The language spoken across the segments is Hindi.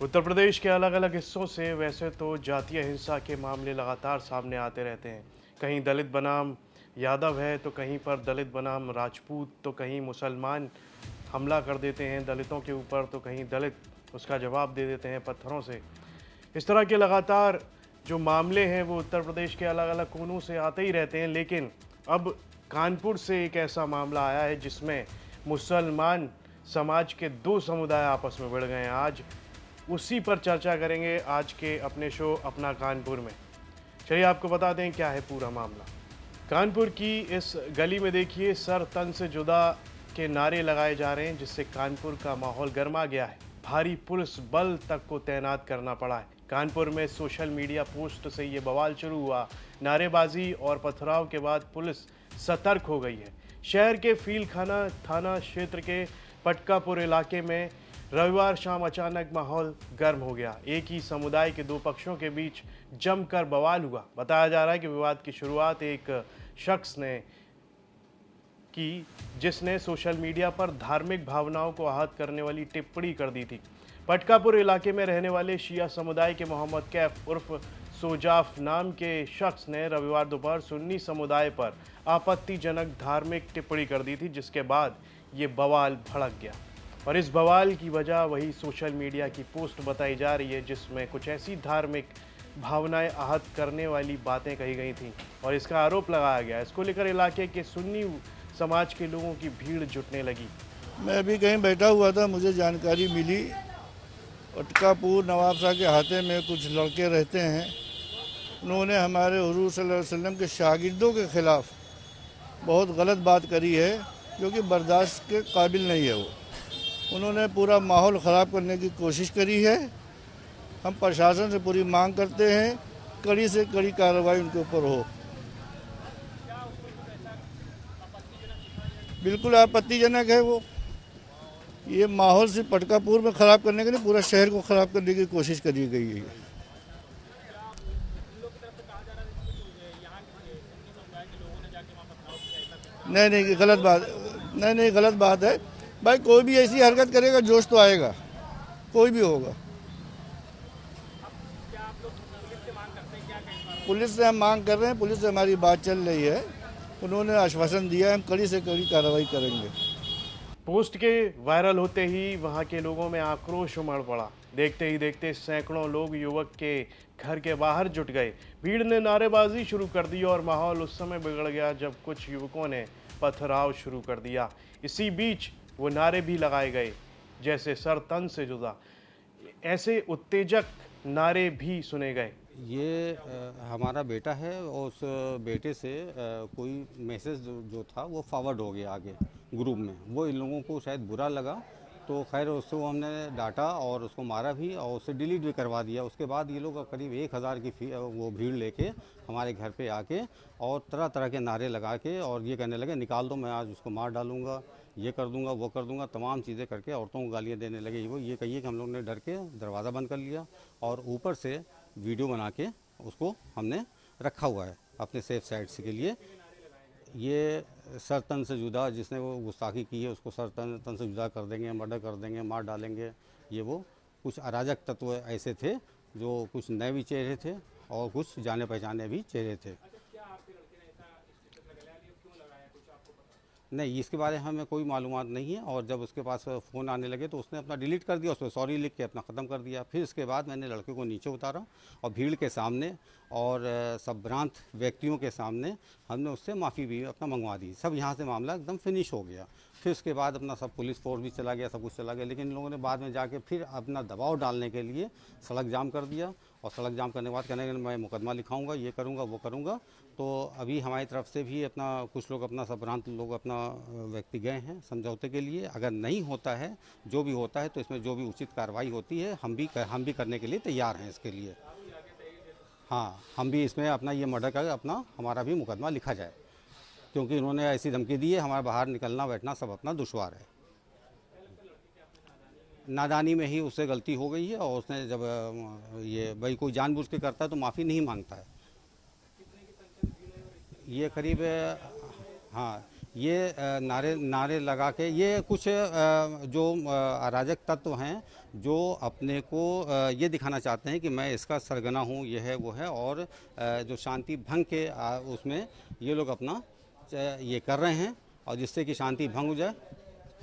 उत्तर प्रदेश के अलग अलग हिस्सों से वैसे तो जातीय हिंसा के मामले लगातार सामने आते रहते हैं। कहीं दलित बनाम यादव है तो कहीं पर दलित बनाम राजपूत, तो कहीं मुसलमान हमला कर देते हैं दलितों के ऊपर, तो कहीं दलित उसका जवाब दे देते हैं पत्थरों से। इस तरह के लगातार जो मामले हैं वो उत्तर प्रदेश के अलग अलग कोनों से आते ही रहते हैं, लेकिन अब कानपुर से एक ऐसा मामला आया है जिसमें मुसलमान समाज के दो समुदाय आपस में भिड़ गए हैं। आज उसी पर चर्चा करेंगे आज के अपने शो अपना कानपुर में। चलिए आपको बता दें क्या है पूरा मामला। कानपुर की इस गली में देखिए सर तन से जुदा के नारे लगाए जा रहे हैं, जिससे कानपुर का माहौल गर्मा गया है। भारी पुलिस बल तक को तैनात करना पड़ा है। कानपुर में सोशल मीडिया पोस्ट से ये बवाल शुरू हुआ। नारेबाजी और पथराव के बाद पुलिस सतर्क हो गई है। शहर के फीलखाना थाना क्षेत्र के पटकापुर इलाके में रविवार शाम अचानक माहौल गर्म हो गया। एक ही समुदाय के दो पक्षों के बीच जमकर बवाल हुआ। बताया जा रहा है कि विवाद की शुरुआत एक शख्स ने की जिसने सोशल मीडिया पर धार्मिक भावनाओं को आहत करने वाली टिप्पणी कर दी थी। पटकापुर इलाके में रहने वाले शिया समुदाय के मोहम्मद कैफ उर्फ सोजाफ नाम के शख्स ने रविवार दोपहर सुन्नी समुदाय पर आपत्तिजनक धार्मिक टिप्पणी कर दी थी, जिसके बाद ये बवाल भड़क गया। और इस बवाल की वजह वही सोशल मीडिया की पोस्ट बताई जा रही है जिसमें कुछ ऐसी धार्मिक भावनाएं आहत करने वाली बातें कही गई थीं और इसका आरोप लगाया गया। इसको लेकर इलाके के सुन्नी समाज के लोगों की भीड़ जुटने लगी। मैं अभी कहीं बैठा हुआ था, मुझे जानकारी मिली पटकापुर नवाब शाह के हाथे में कुछ लड़के रहते हैं। उन्होंने हमारे हुजूर सल्लल्लाहु अलैहि वसल्लम के शागिर्दों के खिलाफ बहुत गलत बात करी है, जो कि बर्दाश्त के काबिल नहीं है। उन्होंने पूरा माहौल ख़राब करने की कोशिश करी है। हम प्रशासन से पूरी मांग करते हैं कड़ी से कड़ी कार्रवाई उनके ऊपर हो। बिल्कुल आपत्तिजनक है वो। ये माहौल सिर्फ पटकापुर में ख़राब करने के लिए पूरा शहर को ख़राब करने की कोशिश करी गई है। नहीं गलत बात, नहीं गलत बात है भाई। कोई भी ऐसी हरकत करेगा जोश तो आएगा, कोई भी होगा। पुलिस से हम मांग कर रहे हैं, पुलिस से हमारी बात चल रही है। उन्होंने आश्वासन दिया है हम कड़ी से कड़ी कार्रवाई करेंगे। पोस्ट के वायरल होते ही वहां के लोगों में आक्रोश उमड़ पड़ा। देखते ही देखते सैकड़ों लोग युवक के घर के बाहर जुट गए। भीड़ ने नारेबाजी शुरू कर दी और माहौल उस समय बिगड़ गया जब कुछ युवकों ने पथराव शुरू कर दिया। इसी बीच वो नारे भी लगाए गए जैसे सर तन से जुदा। ऐसे उत्तेजक नारे भी सुने गए। ये हमारा बेटा है और उस बेटे से कोई मैसेज जो था वो फॉरवर्ड हो गया आगे ग्रुप में। वो इन लोगों को शायद बुरा लगा, तो खैर उसको हमने डांटा और उसको मारा भी और उसे डिलीट भी करवा दिया। उसके बाद ये लोग करीब 1000 की वो भीड़ लेके हमारे घर पे आके और तरह तरह के नारे लगा के और ये कहने लगे निकाल दो, मैं आज उसको मार डालूंगा, ये कर दूंगा, वो कर दूंगा, तमाम चीज़ें करके औरतों को गालियाँ देने लगे। वो ये कहिए कि हम लोग ने डर के दरवाज़ा बंद कर लिया और ऊपर से वीडियो बना के उसको हमने रखा हुआ है अपने सेफ साइड से के लिए। ये सर तन से जुदा, जिसने वो गुस्ताखी की है उसको सर तन से जुदा कर देंगे, मर्डर कर देंगे, मार डालेंगे। ये वो कुछ अराजक तत्व ऐसे थे जो कुछ नए भी चेहरे थे और कुछ जाने पहचाने भी चेहरे थे। नहीं, इसके बारे में हमें कोई मालूमात नहीं है। और जब उसके पास फ़ोन आने लगे तो उसने अपना डिलीट कर दिया, उस पर सॉरी लिख के अपना ख़त्म कर दिया। फिर इसके बाद मैंने लड़के को नीचे उतारा और भीड़ के सामने और सब भ्रांत व्यक्तियों के सामने हमने उससे माफ़ी भी अपना मंगवा दी। सब यहाँ से मामला एकदम फिनिश हो गया। फिर उसके बाद अपना सब पुलिस फोर्स भी चला गया, सब कुछ चला गया, लेकिन इन लोगों ने बाद में जाके फिर अपना दबाव डालने के लिए सड़क जाम कर दिया। और सड़क जाम करने के बाद कहने लगे मैं मुकदमा लिखाऊंगा, ये करूंगा, वो करूंगा। तो अभी हमारी तरफ से भी अपना कुछ लोग अपना सब भ्रांत लोग अपना व्यक्ति गए हैं समझौते के लिए। अगर नहीं होता है, जो भी होता है, तो इसमें जो भी उचित कार्रवाई होती है हम भी करने के लिए तैयार हैं इसके लिए। हाँ, हम भी इसमें अपना ये मर्डर कर अपना हमारा भी मुकदमा लिखा जाए, क्योंकि इन्होंने ऐसी धमकी दी है हमारा बाहर निकलना बैठना सब अपना दुश्वार है। नादानी में ही उससे गलती हो गई है और उसने जब ये भाई कोई जानबूझ के करता है तो माफ़ी नहीं मांगता है। ये करीब हाँ ये नारे नारे लगा के ये कुछ जो अराजक तत्व हैं जो अपने को ये दिखाना चाहते हैं कि मैं इसका सरगना हूँ, ये है वो है, और जो शांति भंग के उसमें ये लोग अपना ये कर रहे हैं, और जिससे कि शांति भंग हो जाए।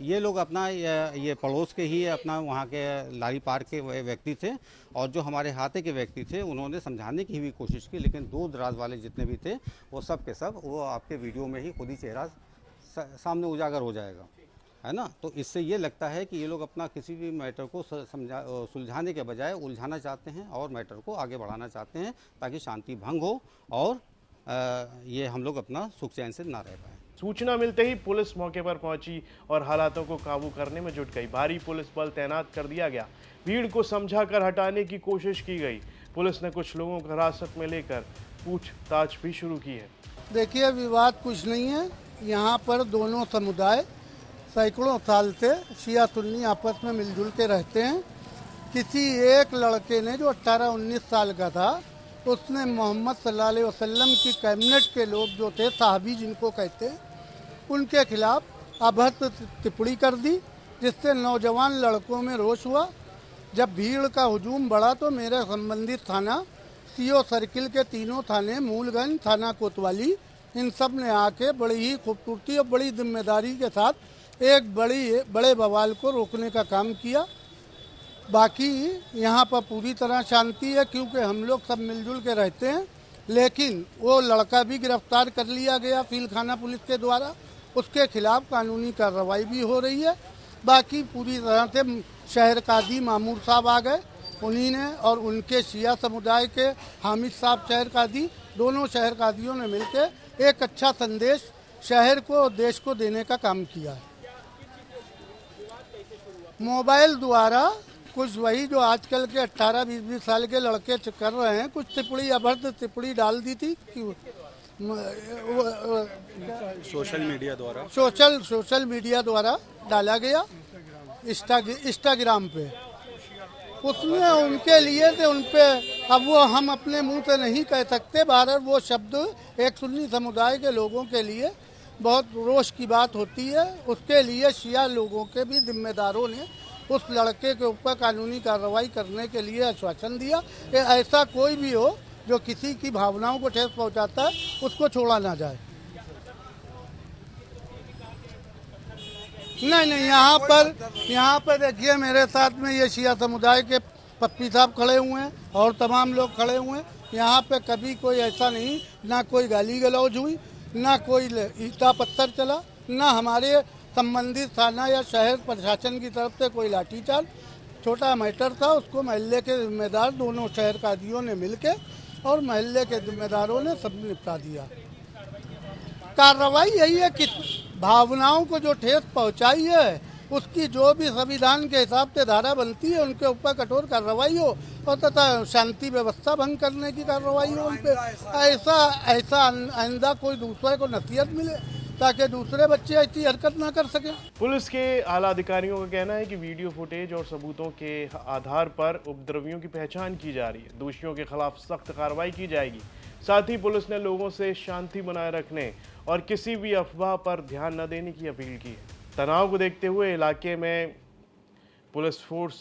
ये लोग अपना ये पड़ोस के ही अपना वहाँ के लारी पार के व्यक्ति थे, और जो हमारे हाथे के व्यक्ति थे उन्होंने समझाने की भी कोशिश की, लेकिन दूर दराज वाले जितने भी थे वो सब के सब वो आपके वीडियो में ही खुद ही चेहरा सामने उजागर हो जाएगा, है ना। तो इससे ये लगता है कि ये लोग अपना किसी भी मैटर को सुलझाने के बजाय उलझाना चाहते हैं और मैटर को आगे बढ़ाना चाहते हैं, ताकि शांति भंग हो और ये हम लोग अपना सुख चैन से ना रह पाएँ। सूचना मिलते ही पुलिस मौके पर पहुंची और हालातों को काबू करने में जुट गई। भारी पुलिस बल तैनात कर दिया गया। भीड़ को समझाकर हटाने की कोशिश की गई। पुलिस ने कुछ लोगों को हिरासत में लेकर पूछताछ भी शुरू की है। देखिए, विवाद कुछ नहीं है। यहाँ पर दोनों समुदाय सैकड़ों साल से शिया सुन्नी आपस में मिलजुल के रहते हैं। किसी एक लड़के ने जो 18-19 साल का था, उसने मोहम्मद सल्लल्लाहु अलैहि वसल्लम की कैबिनेट के लोग जो थे, साहबी जिनको कहते हैं, उनके खिलाफ अभद्र टिप्पणी कर दी, जिससे नौजवान लड़कों में रोष हुआ। जब भीड़ का हुजूम बढ़ा तो मेरे संबंधित थाना सीओ सर्किल के तीनों थाने, मूलगंज, थाना कोतवाली, इन सब ने आके बड़ी ही खूबसूरती और बड़ी जिम्मेदारी के साथ एक बड़े बवाल को रोकने का काम किया। बाकी यहाँ पर पूरी तरह शांति है, क्योंकि हम लोग सब मिलजुल के रहते हैं। लेकिन वो लड़का भी गिरफ्तार कर लिया गया फीलखाना पुलिस के द्वारा, उसके खिलाफ कानूनी कार्रवाई भी हो रही है। बाकी पूरी तरह से शहर कादी मामूर साहब आ गए, उन्हीं ने और उनके शिया समुदाय के हामिद साहब शहर कादी, दोनों शहर कादियों ने मिलकर एक अच्छा संदेश शहर को और देश को देने का काम किया है। मोबाइल द्वारा कुछ वही जो आजकल के 18-20 साल के लड़के कर रहे हैं, कुछ टिप्पणी अभद्र टिप्पणी डाल दी थी सोशल मीडिया द्वारा डाला गया इंस्टाग्राम पे। उसमें उनके लिए थे, उन पे अब वो हम अपने मुंह से नहीं कह सकते बाहर। वो शब्द एक सुन्नी समुदाय के लोगों के लिए बहुत रोष की बात होती है। उसके लिए शिया लोगों के भी जिम्मेदारों ने उस लड़के के ऊपर कानूनी कार्रवाई करने के लिए आश्वासन दिया कि ऐसा कोई भी हो जो किसी की भावनाओं को ठेस पहुंचाता है, उसको छोड़ा ना जाए। नहीं, यहाँ पर देखिए, मेरे साथ में ये शिया समुदाय के पप्पी साहब खड़े हुए हैं और तमाम लोग खड़े हुए हैं। यहाँ पे कभी कोई ऐसा नहीं, ना कोई गाली गलौज हुई, ना कोई ईटा पत्थर चला, ना हमारे संबंधित थाना या शहर प्रशासन की तरफ से कोई लाठीचार्ज। छोटा मैटर था, उसको मोहल्ले के जिम्मेदार दोनों शहर कादियों ने मिलके और मोहल्ले के जिम्मेदारों ने सब निपटा दिया। कार्रवाई यही है कि भावनाओं को जो ठेस पहुंचाई है, उसकी जो भी संविधान के हिसाब से धारा बनती है, उनके ऊपर कठोर कार्रवाई हो, और तथा शांति व्यवस्था भंग करने की कार्रवाई हो उन पे। ऐसा आइंदा कोई दूसरे को नसीहत मिले, ताकि दूसरे बच्चे ऐसी हरकत ना कर सके। पुलिस के आला अधिकारियों का कहना है कि वीडियो फुटेज और सबूतों के आधार पर उपद्रवियों की पहचान की जा रही है। दोषियों के खिलाफ सख्त कार्रवाई की जाएगी। साथ ही पुलिस ने लोगों से शांति बनाए रखने और किसी भी अफवाह पर ध्यान न देने की अपील की है। तनाव को देखते हुए इलाके में पुलिस फोर्स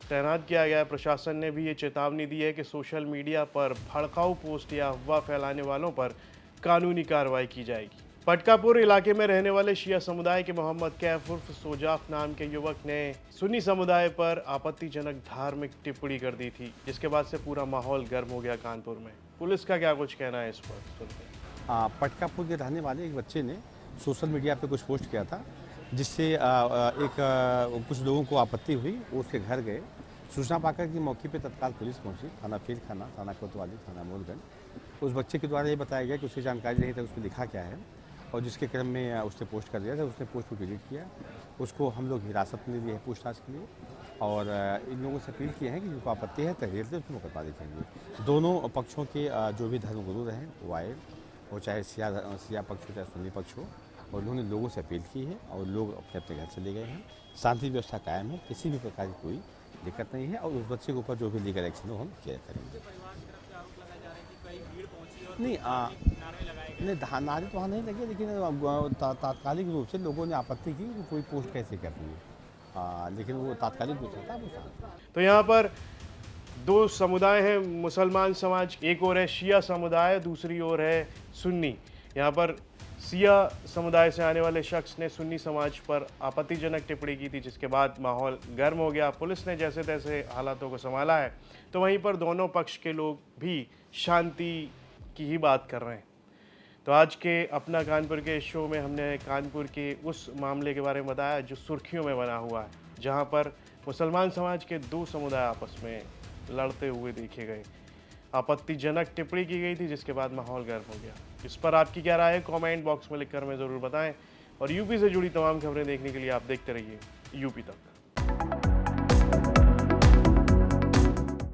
तैनात किया गया है। प्रशासन ने भी ये चेतावनी दी है कि सोशल मीडिया पर भड़काऊ पोस्ट या अफवाह फैलाने वालों पर कानूनी कार्रवाई की जाएगी। पटकापुर इलाके में रहने वाले शिया समुदाय के मोहम्मद कैफ उर्फ सोजाफ नाम के युवक ने सुन्नी समुदाय पर आपत्तिजनक धार्मिक टिप्पणी कर दी थी, जिसके बाद से पूरा माहौल गर्म हो गया कानपुर में। पुलिस का क्या कुछ कहना है इस पर, सुनते हैं। पटकापुर के रहने वाले एक बच्चे ने सोशल मीडिया पे कुछ पोस्ट किया था, जिससे कुछ लोगों को आपत्ति हुई। वो उसके घर गए, सूचना पाकर कि मौके पे तत्काल पुलिस पहुंची। थाना फीलखाना, थाना कोतवाली, थाना मूलगंज। उस बच्चे के द्वारा ये बताया गया कि उसकी जानकारी नहीं था उसमें लिखा क्या है, और जिसके क्रम में उसने पोस्ट कर दिया था। उसने पोस्ट को डिलीट किया। उसको हम लोग हिरासत में लिए हैं पूछताछ के लिए, और इन लोगों से अपील किए हैं कि जिनको आपत्ति है तहरीर से उसको मुकदमा देखेंगे। दोनों पक्षों के जो भी धर्मगुरु रहे वो आए, वो चाहे सिया पक्ष हो चाहे सुन्नी पक्ष हो, और उन्होंने लोगों से अपील की है और लोग अपने अपने घर चले गए हैं। शांति व्यवस्था कायम है, किसी भी प्रकार की कोई दिक्कत नहीं है, और उस बच्चे के ऊपर जो भी लीगल एक्शन हो हम किया करेंगे। नहीं, नहीं नारे तो वहाँ नहीं लगे, लेकिन तात्कालिक रूप से लोगों ने आपत्ति की कि कोई पोस्ट कैसे कर दी है, लेकिन वो तात्कालिक रूप से था वो साथ। तो यहाँ पर दो समुदाय हैं मुसलमान समाज, एक और है शिया समुदाय, दूसरी ओर है सुन्नी। यहाँ पर शिया समुदाय से आने वाले शख्स ने सुन्नी समाज पर आपत्तिजनक टिप्पणी की थी, जिसके बाद माहौल गर्म हो गया। पुलिस ने जैसे तैसे हालातों को संभाला है, तो वहीं पर दोनों पक्ष के लोग भी शांति की ही बात कर रहे हैं। तो आज के अपना कानपुर के शो में हमने कानपुर के उस मामले के बारे में बताया जो सुर्खियों में बना हुआ है, जहां पर मुसलमान समाज के दो समुदाय आपस में लड़ते हुए देखे गए, आपत्तिजनक टिप्पणी की गई थी, जिसके बाद माहौल गर्म हो गया। इस पर आपकी क्या राय है, कमेंट बॉक्स में लिखकर हमें ज़रूर बताएं। और यूपी से जुड़ी तमाम खबरें देखने के लिए आप देखते रहिए यूपी तक।